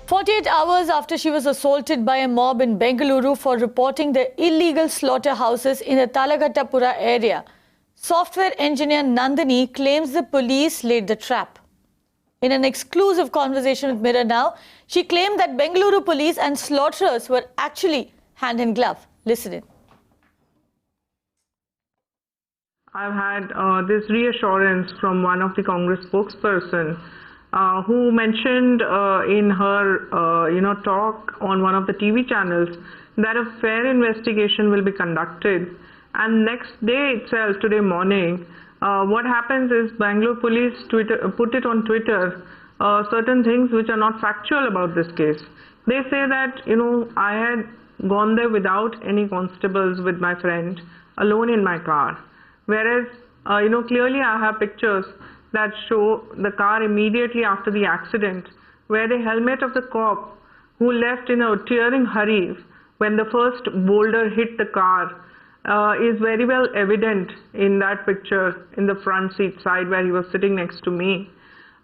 48 hours after she was assaulted by a mob in Bengaluru for reporting the illegal slaughterhouses in the Talagattapura area, software engineer Nandini claims the police laid the trap. In an exclusive conversation with Mirror Now, she claimed that Bengaluru police and slaughterers were actually hand in glove. Listen in. I've had this reassurance from one of the Congress spokesperson who mentioned in her talk on one of the TV channels that a fair investigation will be conducted, and next day itself, today morning, what happens is Bangalore police put it on Twitter certain things which are not factual about this case. They say that I had gone there without any constables with my friend, alone in my car. Whereas, clearly I have pictures that show the car immediately after the accident, where the helmet of the cop who left in a tearing hurry when the first boulder hit the car is very well evident in that picture in the front seat side where he was sitting next to me.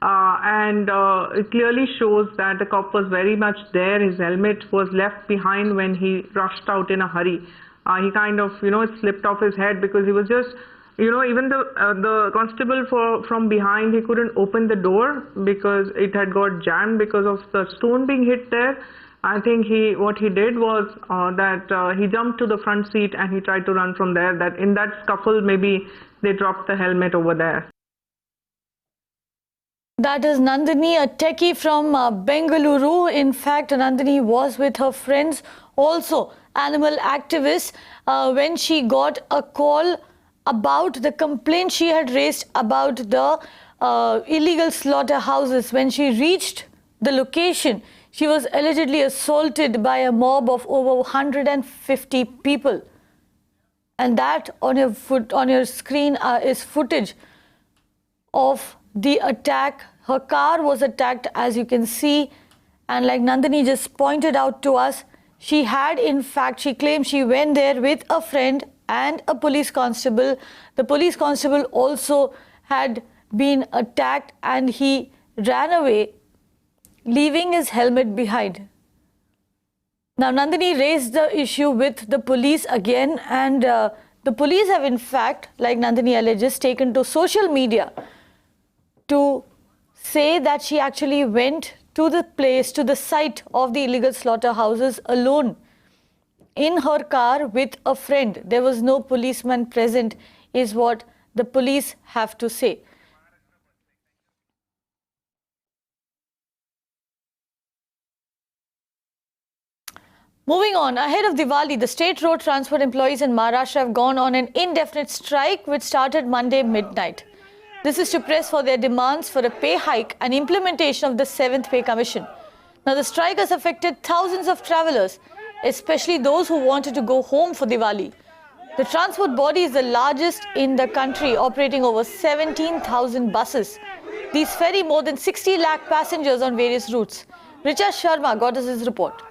It clearly shows that the cop was very much there. His helmet was left behind when he rushed out in a hurry. He kind of, it slipped off his head because he was just, even the constable from behind, he couldn't open the door because it had got jammed because of the stone being hit there. I think what he did was that he jumped to the front seat and he tried to run from there. That in that scuffle, maybe they dropped the helmet over there. That is Nandini, a techie from Bengaluru. In fact, Nandini was with her friends, also animal activists, when she got a call about the complaint she had raised about the illegal slaughterhouses. When she reached the location, she was allegedly assaulted by a mob of over 150 people. And that on your screen is footage of the attack. Her car was attacked, as you can see, and like Nandini just pointed out to us, she had, in fact, she claimed she went there with a friend and a police constable. The police constable also had been attacked and he ran away, leaving his helmet behind. Now, Nandini raised the issue with the police again, and the police have, in fact, like Nandini alleges, taken to social media to say that she actually went to the place, to the site of the illegal slaughterhouses alone in her car with a friend. There was no policeman present, is what the police have to say. Moving on, ahead of Diwali, the state road transport employees in Maharashtra have gone on an indefinite strike which started Monday midnight. This is to press for their demands for a pay hike and implementation of the 7th Pay Commission. Now, the strike has affected thousands of travellers, especially those who wanted to go home for Diwali. The transport body is the largest in the country, operating over 17,000 buses. These ferry more than 60 lakh passengers on various routes. Richa Sharma got us his report.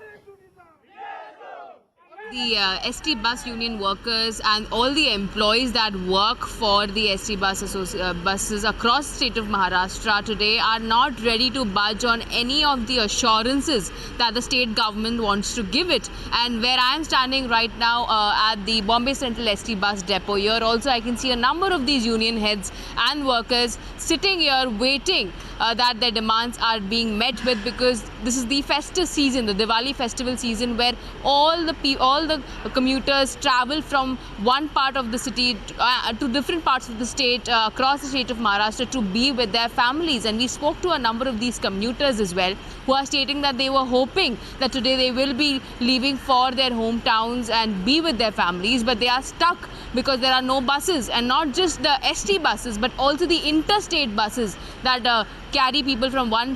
The ST bus union workers and all the employees that work for the ST buses across the state of Maharashtra today are not ready to budge on any of the assurances that the state government wants to give it. And where I am standing right now at the Bombay Central ST bus depot, here also I can see a number of these union heads and workers sitting here waiting that their demands are being met with, because this is the festive season, the Diwali festival season, where all the commuters travel from one part of the city to different parts of the state, across the state of Maharashtra, to be with their families. And we spoke to a number of these commuters as well, who are stating that they were hoping that today they will be leaving for their hometowns and be with their families, but they are stuck because there are no buses, and not just the ST buses but also the interstate buses that carry people from one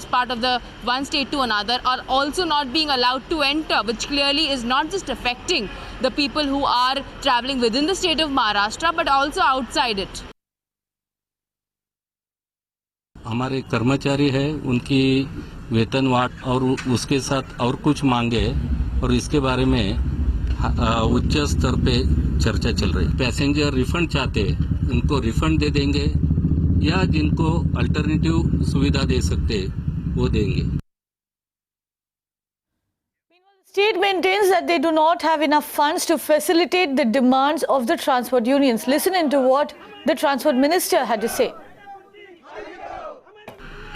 state to another are also not being allowed to enter, which clearly is not just affecting the people who are traveling within the state of Maharashtra but also outside it. हमारे कर्मचारी है, उनकी वेतन वाट और उसके साथ और कुछ मांगे, और इसके बारे में उच्च स्तर पे चर्चा चल रही है। पैसेंजर रिफंड चाहते, उनको रिफंड दे देंगे, या जिनको अल्टरनेटिव सुविधा दे सकते वो देंगे। State maintains that they do not have enough funds to facilitate the demands of the transport unions. Listen into what the transport minister had to say.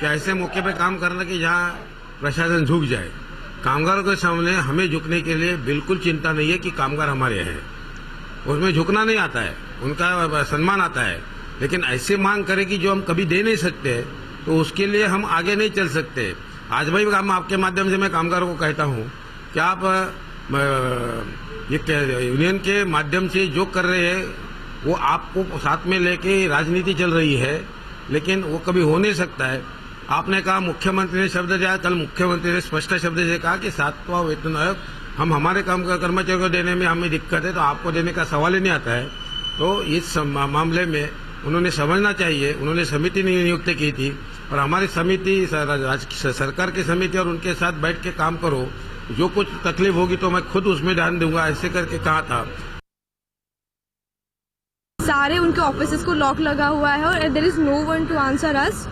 कि ऐसे मौके पे काम करना कि जहाँ प्रशासन झुक जाए। कामगारों के सामने हमें झुकने के लिए बिल्कुल चिंता नहीं है कि कामगार हमारे हैं, उसमें झुकना नहीं आता है, उनका सम्मान आता है। लेकिन ऐसे मांग करें कि जो हम कभी दे नहीं सकते, तो उसके लिए हम आगे नहीं चल सकते। आज भाई हम आपके माध्यम से मैं कामगारों को कहता हूँ कि आप ये यूनियन के माध्यम से जो कर रहे हैं वो आपको साथ में लेके राजनीति चल रही है, लेकिन वो कभी हो नहीं सकता है। आपने कहा, मुख्यमंत्री ने शब्द दिया, कल मुख्यमंत्री ने स्पष्ट शब्द से कहा कि 7वां वेतन आयोग हम हमारे काम कर्मचारियों को देने में हमें दिक्कत है, तो आपको देने का सवाल ही नहीं आता है। तो इस मामले में उन्होंने समझना चाहिए। उन्होंने समिति नियुक्त की थी और हमारी समिति सरकार की समिति और उनके साथ बैठ के काम करो, जो कुछ तकलीफ होगी तो मैं खुद उसमें ध्यान दूंगा, ऐसे करके कहा था। सारे उनके ऑफिसेस को लॉक लगा हुआ है और there is no one to answer us.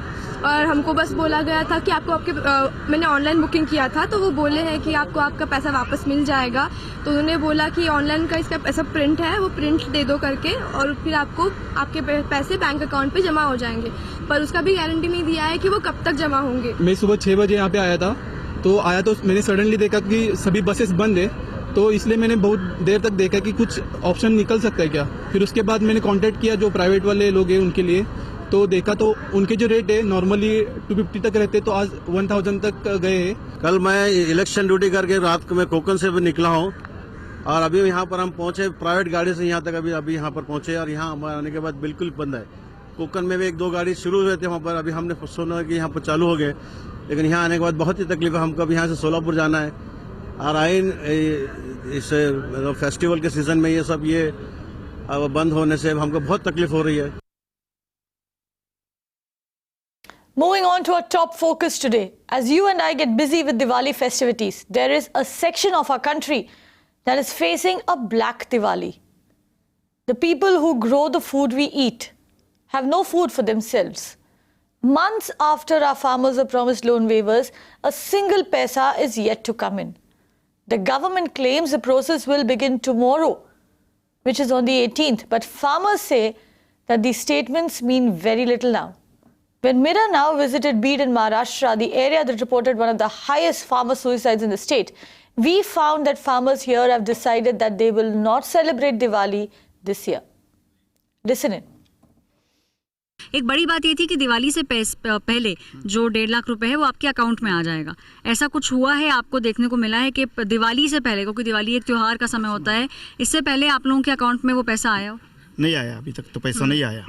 और हमको बस बोला गया था कि आपको मैंने ऑनलाइन बुकिंग किया था, तो वो बोले हैं कि आपको आपका पैसा वापस मिल जाएगा। तो उन्होंने बोला कि ऑनलाइन का इसका पैसा प्रिंट है, वो प्रिंट दे दो करके, और फिर आपको आपके पैसे बैंक अकाउंट पे जमा हो जाएंगे। पर उसका भी गारंटी नहीं दिया है कि वो कब तक जमा होंगे। मैं सुबह 6 बजे यहाँ पे आया था, तो मैंने सडनली देखा कि सभी बसेस बंद है, तो इसलिए मैंने बहुत देर तक देखा कि कुछ ऑप्शन निकल सकता है क्या। फिर उसके बाद मैंने कांटेक्ट किया जो प्राइवेट वाले लोग हैं उनके लिए, तो देखा तो उनके जो रेट है नॉर्मली 250 तक रहते, तो आज 1000 तक गए हैं। कल मैं इलेक्शन ड्यूटी करके रात को मैं कोकन से निकला हूँ और अभी यहाँ पर हम पहुंचे प्राइवेट गाड़ी से यहाँ तक अभी यहाँ पर पहुंचे, और यहाँ हमारे आने के बाद बिल्कुल बंद है। कोकन में भी 1-2 गाड़ी शुरू हुए थे वहाँ पर, अभी हमने सुना कि यहाँ पर चालू हो गए, लेकिन यहाँ आने के बाद बहुत ही तकलीफ है। हमको अभी यहाँ से सोलापुर जाना है और आइन इस फेस्टिवल के सीजन में ये सब अब बंद होने से हमको बहुत तकलीफ हो रही है। Moving on to our top focus today. As you and I get busy with Diwali festivities, there is a section of our country that is facing a black Diwali. The people who grow the food we eat have no food for themselves. Months after our farmers are promised loan waivers, a single paisa is yet to come in. The government claims the process will begin tomorrow, which is on the 18th, but farmers say that these statements mean very little now. When Mirror Now visited Beed in Maharashtra, the area that reported one of the highest farmer suicides in the state, we found that farmers here have decided that they will not celebrate Diwali this year. Listen in. एक बड़ी बात ये थी कि दिवाली से पहले जो 1.5 लाख रुपए है वो आपके अकाउंट में आ जाएगा। ऐसा कुछ हुआ है, आपको देखने को मिला है कि दिवाली से पहले, क्योंकि दिवाली एक त्योहार का समय होता है, इससे पहले आप लोगों के अकाउंट में वो पैसा आया हो? नहीं आया, अभी तक तो पैसा नहीं आया।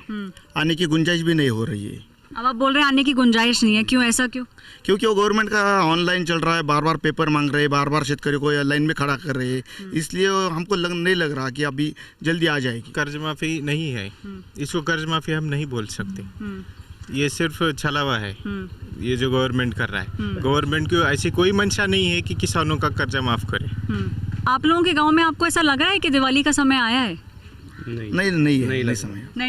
आने की गुंजाइश भी नहीं हो रही है। अब आप बोल रहे हैं आने की गुंजाइश नहीं है, क्यों, ऐसा क्यों? क्योंकि वो गवर्नमेंट का ऑनलाइन चल रहा है, बार बार पेपर मांग रहे हैं, बार बार शेतकरी को लाइन में खड़ा कर रहे हैं, इसलिए हमको नहीं लग रहा कि अभी जल्दी आ जाएगी। कर्ज माफी नहीं है, इसको कर्ज माफी हम नहीं बोल सकते। ये सिर्फ छलावा है ये जो गवर्नमेंट कर रहा है। गवर्नमेंट की ऐसी कोई मंशा नहीं है कि किसानों का कर्जा माफ करे। आप लोगों के गाँव में आपको ऐसा लग रहा है कि दिवाली का समय आया है? नहीं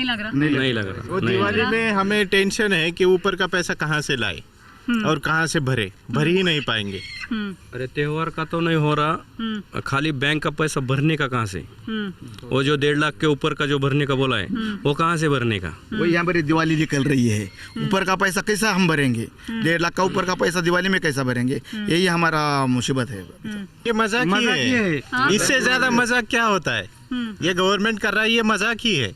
लग रहा। वो दिवाली में हमें टेंशन है कि ऊपर का पैसा कहाँ से लाए और कहाँ से भर ही नहीं पाएंगे। अरे त्योहार का तो नहीं हो रहा, खाली बैंक का पैसा भरने का कहाँ से? वो जो 1.5 लाख के ऊपर का जो भरने का बोला है वो कहाँ से भरने का? वो यहाँ पर दिवाली निकल रही है, ऊपर का पैसा कैसा हम भरेंगे? 1.5 लाख का ऊपर का पैसा दिवाली में कैसा भरेंगे? यही हमारा मुसीबत है। ये मजाक ही है, इससे ज्यादा मजाक क्या होता है? ये गवर्नमेंट कर रहा है, ये मजाक ही है।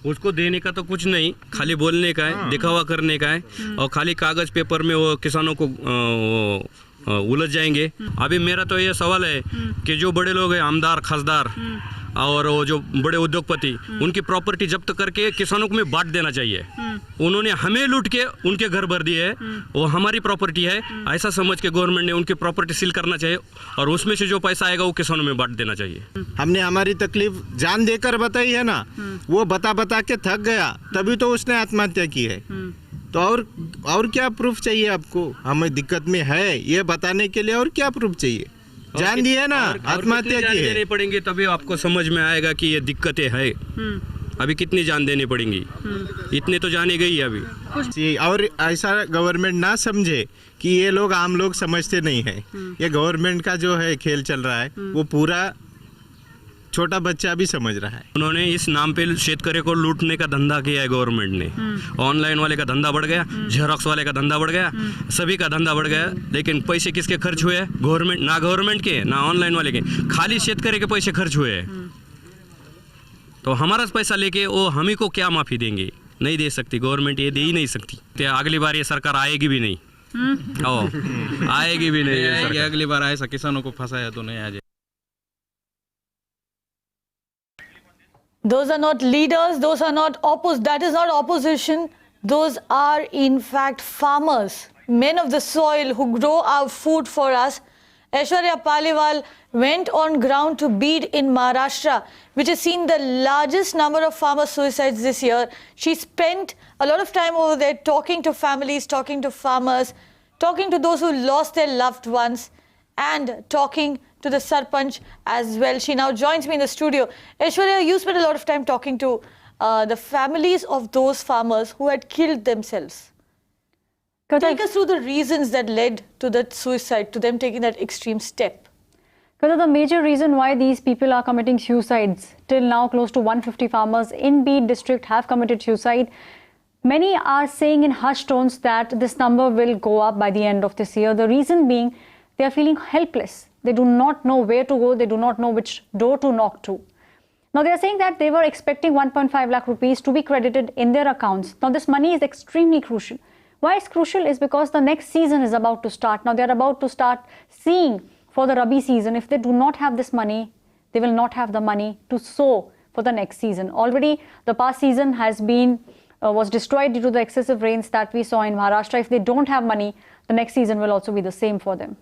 उसको देने का तो कुछ नहीं, खाली बोलने का है, दिखावा करने का है, और खाली कागज पेपर में वो किसानों को उलझ जाएंगे। अभी मेरा तो ये सवाल है कि जो बड़े लोग हैं, आमदार, खासदार और वो जो बड़े उद्योगपति, उनकी प्रॉपर्टी जब्त करके किसानों को में बांट देना चाहिए। उन्होंने हमें लूट के उनके घर भर दिए, वो हमारी प्रॉपर्टी है ऐसा समझ के गवर्नमेंट ने उनकी प्रॉपर्टी सील करना चाहिए, और उसमें से जो पैसा आएगा वो किसानों में बांट देना चाहिए। हमने हमारी तकलीफ जान देकर बताई है ना, वो बता के थक गया, तभी तो उसने आत्महत्या की है। तो और क्या प्रूफ चाहिए आपको? हमें दिक्कत में है ये बताने के लिए और क्या प्रूफ चाहिए? जान दी है ना, आत्महत्या की है। देने पड़ेंगे तभी आपको समझ में आएगा कि ये दिक्कतें है। अभी कितनी जान देनी पड़ेंगी? इतने तो जाने गई अभी। और ऐसा गवर्नमेंट ना समझे कि कि ये लोग आम लोग समझते नहीं है। ये गवर्नमेंट का जो है खेल चल रहा है वो पूरा छोटा बच्चा भी समझ रहा है। उन्होंने इस नाम पे शेतकरी को लूटने का धंधा किया है गवर्नमेंट ने। ऑनलाइन वाले का धंधा बढ़ गया, जेरोक्स वाले का धंधा बढ़ गया, सभी का धंधा बढ़ गया, लेकिन पैसे किसके खर्च हुए? गवर्नमेंट, ना गवर्नमेंट के ना ऑनलाइन वाले के, खाली शेतकरी के पैसे खर्च हुए हैं। तो हमारा पैसा लेके वो हम ही को क्या माफी देंगे? नहीं दे सकती गवर्नमेंट, ये दे ही नहीं सकती। तो अगली बार ये सरकार आएगी भी नहीं। आएगी भी नहीं। अगली बार ऐसा किसानों को फंसाया तो नहीं आ जाए। Those are not leaders, those are not that is not opposition, those are in fact farmers, men of the soil who grow our food for us. Aishwarya Paliwal went on ground to Beed in Maharashtra, which has seen the largest number of farmer suicides this year. She spent a lot of time over there talking to families, talking to farmers, talking to those who lost their loved ones, and talking to the Sarpanch as well. She now joins me in the studio. Aishwarya, you spent a lot of time talking to the families of those farmers who had killed themselves. Take us through the reasons that led to that suicide, to them taking that extreme step. Because the major reason why these people are committing suicides, till now close to 150 farmers in Beed district have committed suicide. Many are saying in hushed tones that this number will go up by the end of this year. The reason being they are feeling helpless. They do not know where to go. They do not know which door to knock to. Now they are saying that they were expecting 1.5 lakh rupees to be credited in their accounts. Now this money is extremely crucial. Why it's crucial is because the next season is about to start. Now they are about to start seeing for the Rabi season. If they do not have this money, they will not have the money to sow for the next season. Already the past season has been was destroyed due to the excessive rains that we saw in Maharashtra. If they don't have money, the next season will also be the same for them.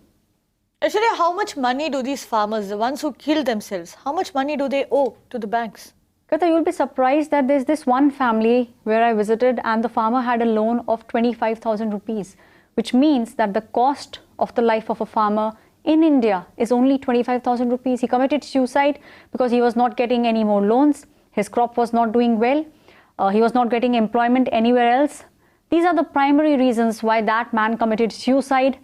Actually, how much money do these farmers, the ones who killed themselves, how much money do they owe to the banks? Katha, you'll be surprised that there's this one family where I visited and the farmer had a loan of 25,000 rupees, which means that the cost of the life of a farmer in India is only 25,000 rupees. He committed suicide because he was not getting any more loans. His crop was not doing well. He was not getting employment anywhere else. These are the primary reasons why that man committed suicide.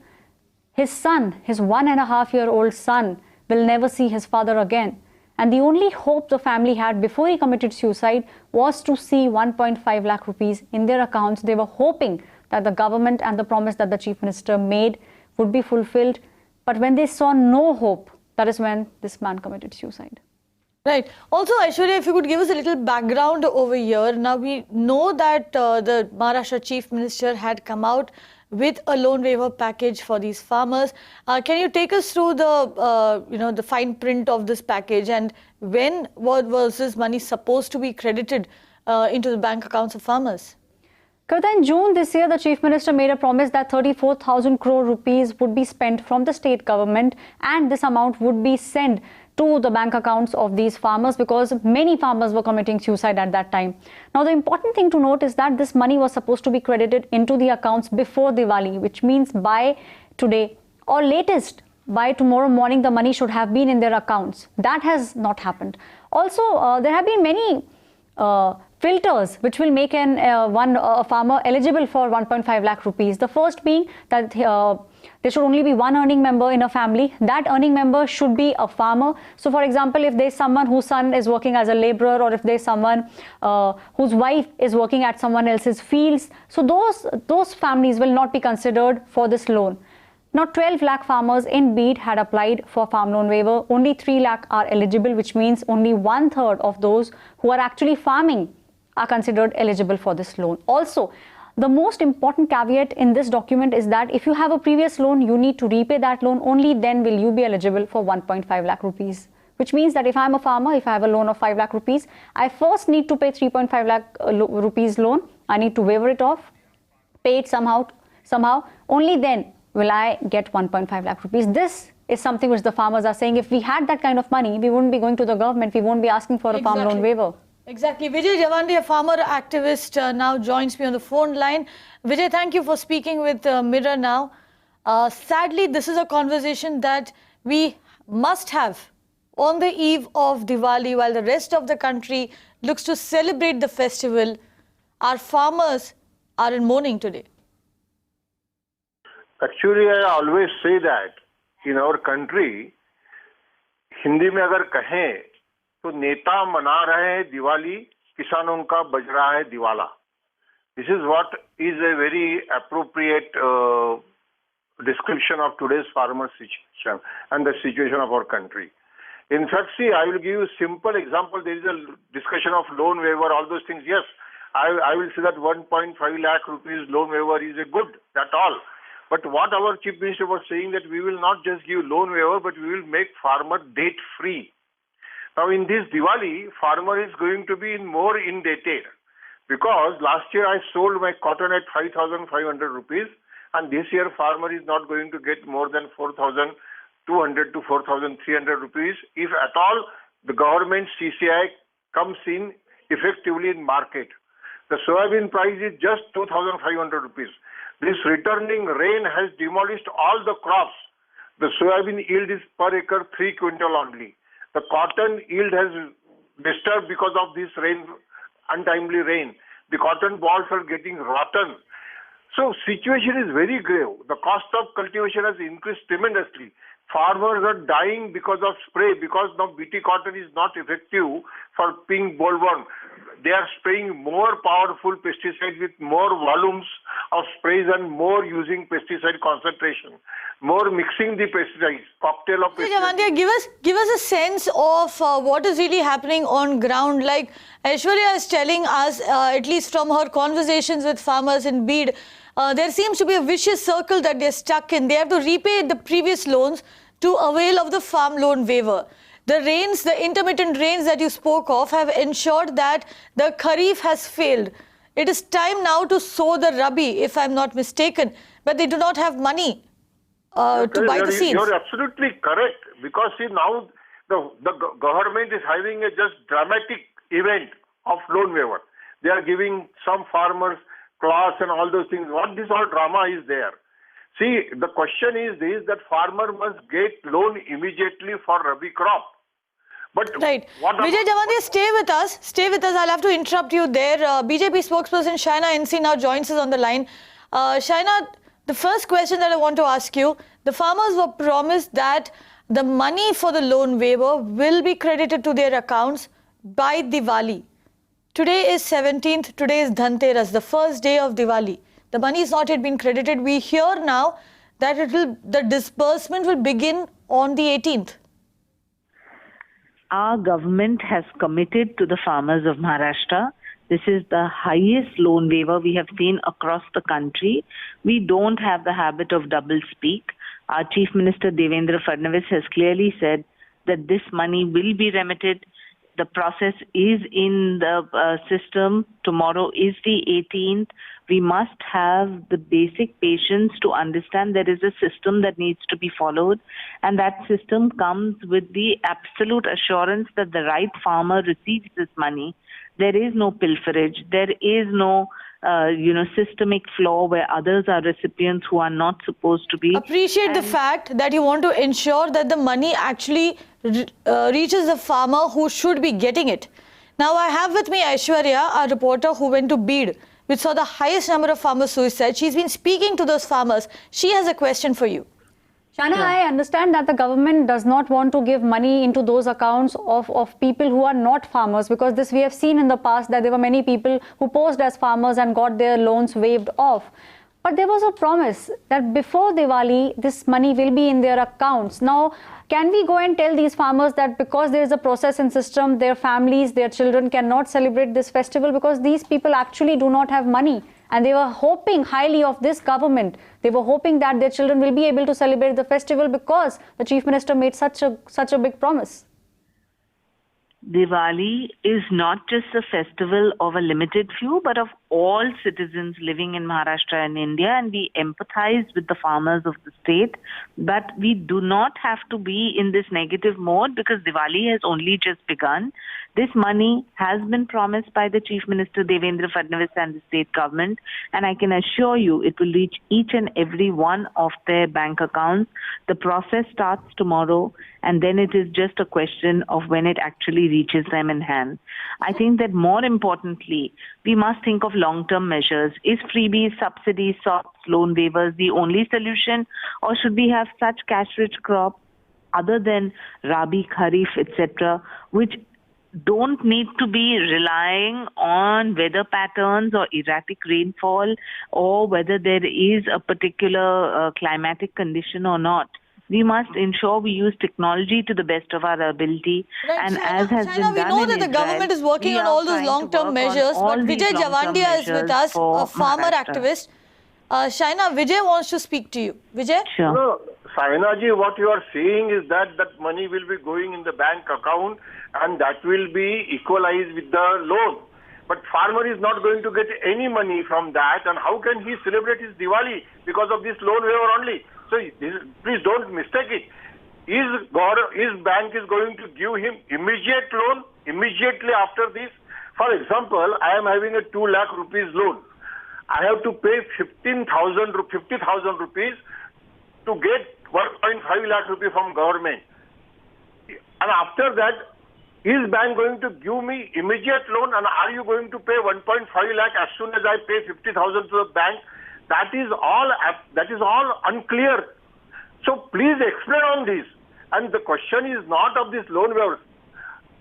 His son, his 1.5-year-old son, will never see his father again. And the only hope the family had before he committed suicide was to see 1.5 lakh rupees in their accounts. They were hoping that the government and the promise that the Chief Minister made would be fulfilled. But when they saw no hope, that is when this man committed suicide. Right. Also, Aishwarya, if you could give us a little background over here. Now, we know that the Maharashtra Chief Minister had come out with a loan waiver package for these farmers. Can you take us through the the fine print of this package, and when was this money supposed to be credited into the bank accounts of farmers? Karta, in June this year, the Chief Minister made a promise that 34,000 crore rupees would be spent from the state government, and this amount would be sent to the bank accounts of these farmers because many farmers were committing suicide at that time. Now, the important thing to note is that this money was supposed to be credited into the accounts before Diwali, which means by today or latest by tomorrow morning, the money should have been in their accounts. That has not happened. Also, there have been many filters which will make a farmer eligible for 1.5 lakh rupees. The first being that there should only be one earning member in a family. That earning member should be a farmer. So, for example, if there's someone whose son is working as a laborer, or if there's someone whose wife is working at someone else's fields, so those families will not be considered for this loan. Now, 12 lakh farmers in Beed had applied for farm loan waiver. Only 3 lakh are eligible, which means only 1/3 of those who are actually farming are considered eligible for this loan. Also, the most important caveat in this document is that if you have a previous loan, you need to repay that loan. Only then will you be eligible for 1.5 lakh rupees. Which means that if I'm a farmer, if I have a loan of 5 lakh rupees, I first need to pay 3.5 lakh rupees loan. I need to waiver it off, pay it somehow. Only then will I get 1.5 lakh rupees. This is something which the farmers are saying. If we had that kind of money, we wouldn't be going to the government. We won't be asking for a farm loan waiver. Exactly. Vijay Javandi, a farmer activist, now joins me on the phone line. Vijay, thank you for speaking with Mirror now. Sadly, this is a conversation that we must have on the eve of Diwali, while the rest of the country looks to celebrate the festival. Our farmers are in mourning today. Actually, I always say that in our country, Hindi में अगर कहें तो नेता मना रहे हैं दिवाली, किसानों का बज रहा है दिवाला. This is what is a very appropriate description of today's farmer situation and the situation of our country. In fact, see, I will give you a simple example. There is a discussion of loan waiver, all those things. Yes, I will say that 1.5 lakh rupees loan waiver is a good, that's all. But what our Chief Minister was saying that we will not just give loan waiver, but we will make farmer debt free. Now in this Diwali, farmer is going to be more indebted because last year I sold my cotton at 5,500 rupees and this year farmer is not going to get more than 4,200 to 4,300 rupees if at all the government CCI comes in effectively in market. The soybean price is just 2,500 rupees. This returning rain has demolished all the crops. The soybean yield is per acre 3 quintal only. The cotton yield has disturbed because of this rain, untimely rain. The cotton balls are getting rotten. So situation is very grave. The cost of cultivation has increased tremendously. Farmers are dying because of spray, because now BT cotton is not effective for pink bollworm. They are spraying more powerful pesticides with more volumes of sprays and more using pesticide concentration, more mixing the pesticides, cocktail of pesticides. Jamantia, give us a sense of what is really happening on ground. Like Aishwarya is telling us, at least from her conversations with farmers in Beed, there seems to be a vicious circle that they're stuck in. They have to repay the previous loans to avail of the farm loan waiver. The rains, the intermittent rains that you spoke of have ensured that the Kharif has failed. It is time now to sow the Rabi, if I'm not mistaken, but they do not have money to buy the seeds. You're absolutely correct because see now the government is having a just dramatic event of loan waiver. They are giving some farmers class and all those things. What this all drama is there? See, the question is this, that farmer must get loan immediately for Rabi crop. But right. Vijay Jamantia, stay with us. Stay with us. I'll have to interrupt you there. BJP spokesperson Shaina NC now joins us on the line. Shaina, the first question that I want to ask you, the farmers were promised that the money for the loan waiver will be credited to their accounts by Diwali. Today is 17th. Today is Dhanteras, the first day of Diwali. The money has not yet been credited. We hear now that the disbursement will begin on the 18th. Our government has committed to the farmers of Maharashtra. This is the highest loan waiver we have seen across the country. We don't have the habit of double speak. Our Chief Minister Devendra Fadnavis has clearly said that this money will be remitted. The process is in the system. Tomorrow is the 18th. We must have the basic patience to understand there is a system that needs to be followed, and that system comes with the absolute assurance that the right farmer receives this money. There is no pilferage. There is no systemic flaw where others are recipients who are not supposed to be. Appreciate the fact that you want to ensure that the money actually reaches the farmer who should be getting it. Now I have with me Aishwarya, a reporter who went to Beed, which saw the highest number of farmer suicides. She's been speaking to those farmers. She has a question for you. Shaina, I understand that the government does not want to give money into those accounts of people who are not farmers, because this we have seen in the past that there were many people who posed as farmers and got their loans waived off. But there was a promise that before Diwali, this money will be in their accounts. Now, can we go and tell these farmers that because there is a process and system, their families, their children cannot celebrate this festival because these people actually do not have money? And they were hoping highly of this government. They were hoping that their children will be able to celebrate the festival because the Chief Minister made such a big promise. Diwali is not just a festival of a limited few, but of all citizens living in Maharashtra and India, and we empathize with the farmers of the state. But we do not have to be in this negative mode because Diwali has only just begun. This money has been promised by the Chief Minister Devendra Fadnavis and the state government, and I can assure you it will reach each and every one of their bank accounts. The process starts tomorrow, and then it is just a question of when it actually reaches them in hand. I think that more importantly, we must think of long-term measures. Is freebies, subsidies, soft loan waivers the only solution, or should we have such cash-rich crops other than Rabi, Kharif, etc., which don't need to be relying on weather patterns or erratic rainfall, or whether there is a particular climatic condition or not. We must ensure we use technology to the best of our ability. Right, and Shaina, as has Shaina, been we done know in that the Israel, government is working we on are all those trying to long-term work on measures, all but these Vijay long-term Javandia is with measures us, for a farmer Maharashtra. activist. Shaina, Vijay wants to speak to you. Vijay? Sure. No, Sainaji, what you are saying is that money will be going in the bank account and that will be equalized with the loan. But farmer is not going to get any money from that, and how can he celebrate his Diwali because of this loan waiver only? So please don't mistake it. His bank is going to give him immediate loan immediately after this. For example, I am having a 2 lakh rupees loan. I have to pay 50,000 rupees to get 1.5 lakh rupees from government. And after that, is bank going to give me immediate loan, and are you going to pay 1.5 lakh as soon as I pay 50,000 to the bank? That is all unclear. So please explain on this. And the question is not of this loan waiver.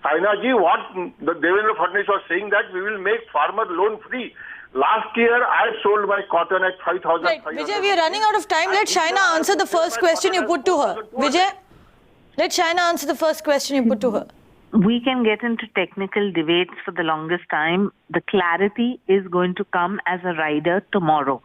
Sainaji, what the Devendra Fadnavis was saying that we will make farmer loan free. Last year, I sold my cotton at 5,000. Right, Vijay, we are running out of time. Let Shaina answer the first question you put to her. Vijay, let Shaina answer the first question you put to her. We can get into technical debates for the longest time. The clarity is going to come as a rider tomorrow.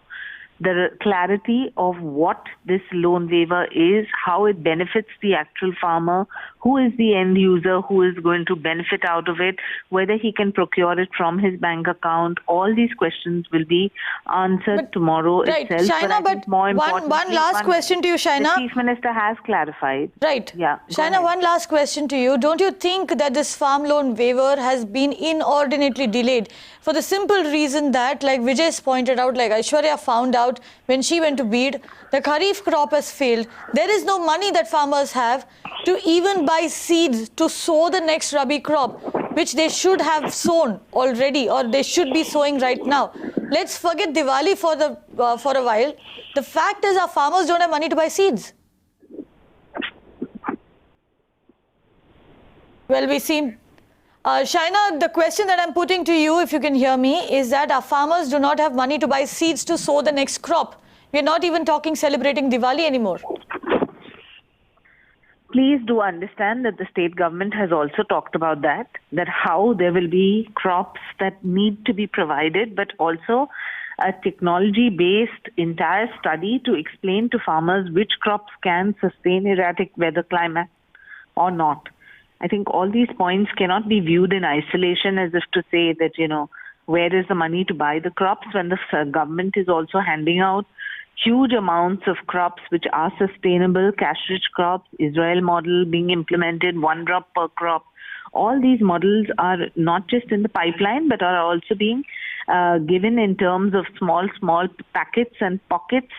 The clarity of what this loan waiver is, how it benefits the actual farmer, who is the end user who is going to benefit out of it, whether he can procure it from his bank account. All these questions will be answered tomorrow Right, itself. Shaina, I think more one importantly, last question to you, Shaina. The Chief Minister has clarified. Right. Yeah. go Shaina, ahead. one last question to you. Don't you think that this farm loan waiver has been inordinately delayed for the simple reason that, like Vijay's pointed out, like Aishwarya found out when she went to Bid, the Kharif crop has failed. There is no money that farmers have to even buy seeds to sow the next Rabi crop, which they should have sown already, or they should be sowing right now. Let's forget Diwali for a while. The fact is our farmers don't have money to buy seeds. Well, we see. Shaina, the question that I'm putting to you, if you can hear me, is that our farmers do not have money to buy seeds to sow the next crop. We're not even talking celebrating Diwali anymore. Please do understand that the state government has also talked about that how there will be crops that need to be provided, but also a technology-based entire study to explain to farmers which crops can sustain erratic weather climate or not. I think all these points cannot be viewed in isolation as if to say that, where is the money to buy the crops when the government is also handing out huge amounts of crops which are sustainable, cash-rich crops, Israel model being implemented, 1 drop per crop. All these models are not just in the pipeline, but are also being given in terms of small packets and pockets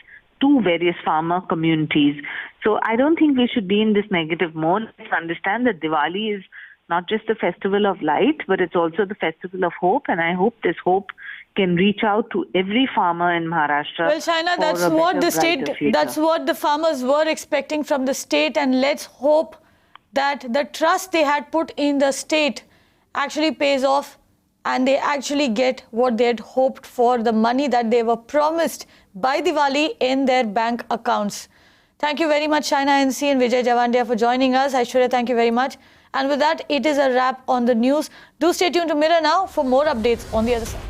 to various farmer communities. So I don't think we should be in this negative mode. Let's understand that Diwali is not just the festival of light, but it's also the festival of hope. And I hope this hope can reach out to every farmer in Maharashtra. Well, Shaina, that's what the state, that's what the farmers were expecting from the state. And let's hope that the trust they had put in the state actually pays off and they actually get what they had hoped for, the money that they were promised by Diwali in their bank accounts. Thank you very much, Shaina NC and Vijay Javandia, for joining us. Aishwarya, thank you very much. And with that, it is a wrap on the news. Do stay tuned to Mirror Now for more updates on the other side.